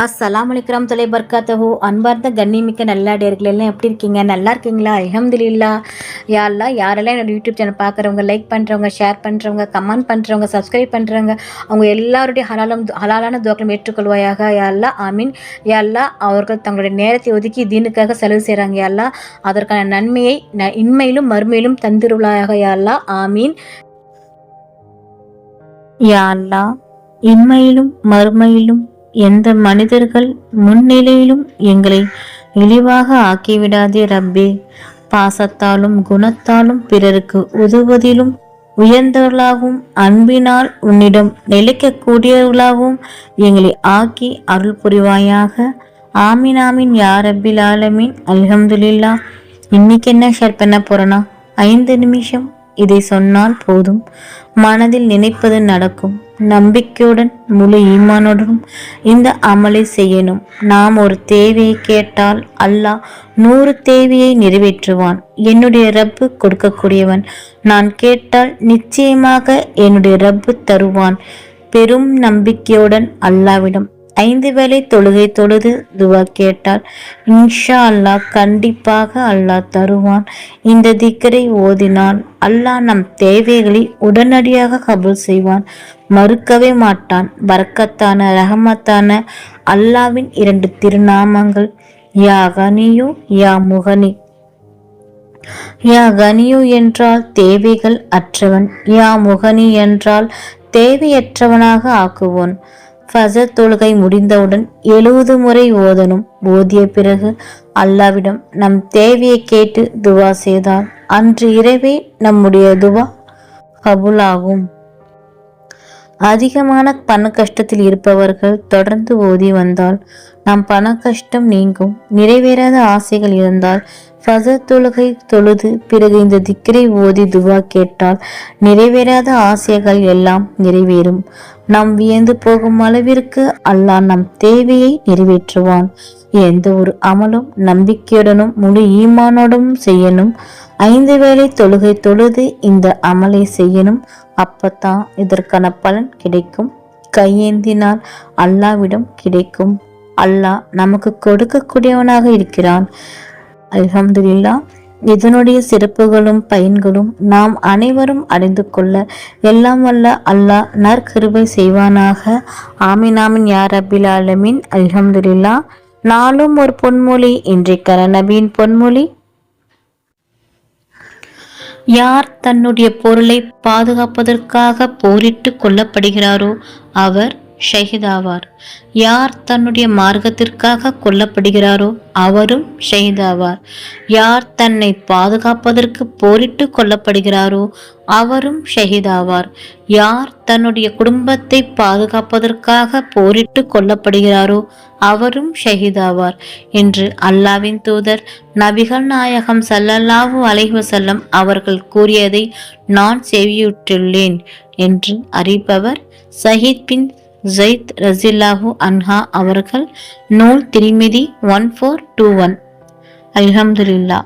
அஸ்ஸலாமு அலைக்கும் தொலை பர்காத்தஹு. அன்பார்ந்த கண்ணிமிக்க நல்லாடியர்கள் எல்லாம் எப்படி இருக்கீங்க? நல்லா இருக்கீங்களா? அல்ஹம்துலில்லாஹ். யா அல்லாஹ், யாரெல்லாம் என்னோட யூடியூப் சேனல் பார்க்குறவங்க, லைக் பண்ணுறவங்க, ஷேர் பண்ணுறவங்க, கமெண்ட் பண்ணுறவங்க, சப்ஸ்கிரைப் பண்ணுறவங்க, அவங்க எல்லாருடைய ஹலாலான துவாக்களும் ஏற்றுக்கொள்வாயாக. யா அல்லாஹ், ஆமீன். யா அல்லாஹ், அவர்கள் தங்களுடைய நேரத்தை ஒதுக்கி தீனுக்காக செலவு செய்கிறாங்க. யா அல்லாஹ், அதற்கான நன்மையை இன்மையிலும் மறுமையிலும் தந்திருவாயாக. யா அல்லாஹ், ஆமீன். யா அல்லாஹ், இன்மையிலும் மறுமையிலும் எந்த மனிதர்கள் முன்னிலையிலும் எங்களை இழிவாக ஆக்கிவிடாதே ரப்பே. பாசத்தாலும் குணத்தாலும் பிறருக்கு உதவுவதிலும் உயர்ந்தவர்களாகவும் அன்பினால் உன்னிடம் நிலைக்கக்கூடியவர்களாகவும் எங்களை ஆக்கி அருள் புரிவாயாக. ஆமீன் ஆமீன் யா ரப்பில் ஆலமீன். அல்ஹம்துலில்லாஹ். இன்னைக்கு என்ன ஷேர் பண்ண போறேன்னா, 5 நிமிஷம் இதை சொன்னால் போதும், மனதில் நினைப்பது நடக்கும். நம்பிக்கையுடன் முழு ஈமானுடனும் இந்த அமலை செய்யணும். நாம் ஒரு தேவையை கேட்டால் அல்லாஹ் 100 தேவையை நிறைவேற்றுவான். என்னுடைய ரப்பு கொடுக்கக்கூடியவன். நான் கேட்டால் நிச்சயமாக என்னுடைய ரப்பு தருவான். பெரும் நம்பிக்கையுடன் அல்லாவிடம் 5 வேளை தொழுகை தொழுது துவா கேட்டால் இன்ஷா அல்லாஹ் கண்டிப்பாக அல்லாஹ் தருவான். இந்த திக்கரை ஓதினால் அல்லாஹ் நம் தேவைகளை உடனடியாக கபூல் செய்வான், மறுக்கவே மாட்டான். பரக்கத்தான ரஹமத்தான அல்லாவின் 2 திருநாமங்கள் யா கனியு யா முகனி. யா கனியு என்றால் தேவைகள் அற்றவன், யா முகனி என்றால் தேவையற்றவனாக ஆக்குவோன். ஃபஜர் தொழுகை முடிந்தவுடன் 70 முறை ஓதணும். ஓதிய பிறகு அல்லாவிடம் நம் தேவையை கேட்டு துவா செய்தால் அன்று இரவே நம்முடைய துவா கபூலாகும். அதிகமான பண கஷ்டத்தில் இருப்பவர்கள் தொடர்ந்து ஓதி வந்தால் நம் பண கஷ்டம் நீங்கும். நிறைவேறாத ஆசைகள் இருந்தால் ஃபஜர் தொழுகை தொழுது பிறகு இந்த திக்கரை ஓதி துவா கேட்டால் நிறைவேறாத ஆசைகள் எல்லாம் நிறைவேறும். நாம் வியந்து போகும் அளவிற்கு அல்லாஹ் நம் தேவையை நிறைவேற்றுவான். எந்த ஒரு அமலும் நம்பிக்கையுடனும் முழு ஈமானுடனும் செய்யணும். 5 வேளை தொழுகை தொழுது இந்த அமலை செய்யணும். அப்பத்தான் இதற்கான பலன் கிடைக்கும். கையேந்தினால் அல்லாவிடம் கிடைக்கும். அல்லாஹ் நமக்கு கொடுக்கக்கூடியவனாக இருக்கிறான். அல்ஹம்துலில்லாஹ். இதனுடைய சிறப்புகளும் பயன்களும் நாம் அனைவரும் அறிந்து கொள்ள எல்லாம் வல்ல அல்லாஹ் நற்கிருபை செய்வானாக. ஆமீன் ஆமீன் யா ரப்பில் ஆலமீன். அல்ஹம்துலில்லாஹ். நாளும் ஒரு பொன்மொழி. இன்றைக்கான நபியின் பொன்மொழி: யார் தன்னுடைய பொருளை பாதுகாப்பதற்காக போரிட்டு கொல்லப்படுகிறாரோ அவர் ஷஹீதாவார். யார் தன்னுடைய மார்க்கத்திற்காக கொல்லப்படுகிறாரோ அவரும் ஷஹீதாவார். யார் தன்னை பாதுகாப்பதற்கு போரிட்டு கொல்லப்படுகிறாரோ அவரும் ஷஹீதாவார். யார் தன்னுடைய குடும்பத்தை பாதுகாப்பதற்காக போரிட்டு கொல்லப்படுகிறாரோ அவரும் ஷஹீதாவார் என்று அல்லாவின் தூதர் நபிகள் நாயகம் ஸல்லல்லாஹு அலைஹி வஸல்லம் அவர்கள் கூறியதை நான் செவியுற்றுள்ளேன் என்று அறிவிப்பவர் சஹீத் பின் ஜைத் ரஸியல்லாஹு அன்ஹா அவர்கள். நூல் திரிமிதி 1421. அல்ஹம்துலில்லாஹ்.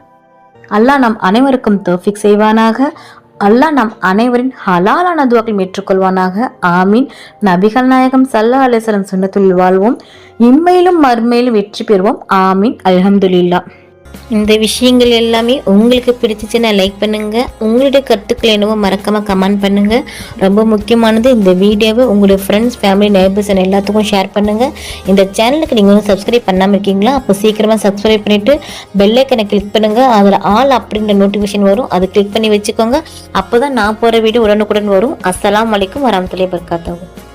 அல்லாஹ் நம் அனைவருக்கும் தௌஃபீக் செய்வானாக. அல்லாஹ் நம் அனைவரின் ஹலாலான துவாக்களை ஏற்றுக்கொள்வானாக. ஆமீன். நபிகள் நாயகம் ஸல்லல்லாஹு அலைஹி வஸல்லம் சுன்னத்துல் வாழ்வோம், இம்மையிலும் மறுமையிலும் வெற்றி பெறுவோம். ஆமீன். அல்ஹம்துலில்லாஹ். இந்த விஷயங்கள் எல்லாமே உங்களுக்கு பிடிச்சிச்சுன்னா லைக் பண்ணுங்க. உங்களுடைய கருத்துக்கள் என்னவோ மறக்காம கமெண்ட் பண்ணுங்க. ரொம்ப முக்கியமானது, இந்த வீடியோவை உங்களுடைய ஃப்ரெண்ட்ஸ், ஃபேமிலி, நெய்பர்ஸ் எல்லாத்துக்கும் ஷேர் பண்ணுங்க. இந்த சேனலுக்கு நீங்கள் வந்து சப்ஸ்கிரைப் பண்ணாமல் இருக்கீங்களா? அப்போ சீக்கிரமாக சப்ஸ்கிரைப் பண்ணிட்டு பெல் ஐக்கனை கிளிக் பண்ணுங்க. அதில் ஆல் அப்படின்ற நோட்டிஃபிகேஷன் வரும், அதை கிளிக் பண்ணி வச்சுக்கோங்க. அப்போதான் நான் போகிற வீடியோ உடனுக்குடன் வரும். அஸ்ஸலாமு அலைக்கும் வரஹ்மத்துல்லாஹி வபரகாத்துஹு.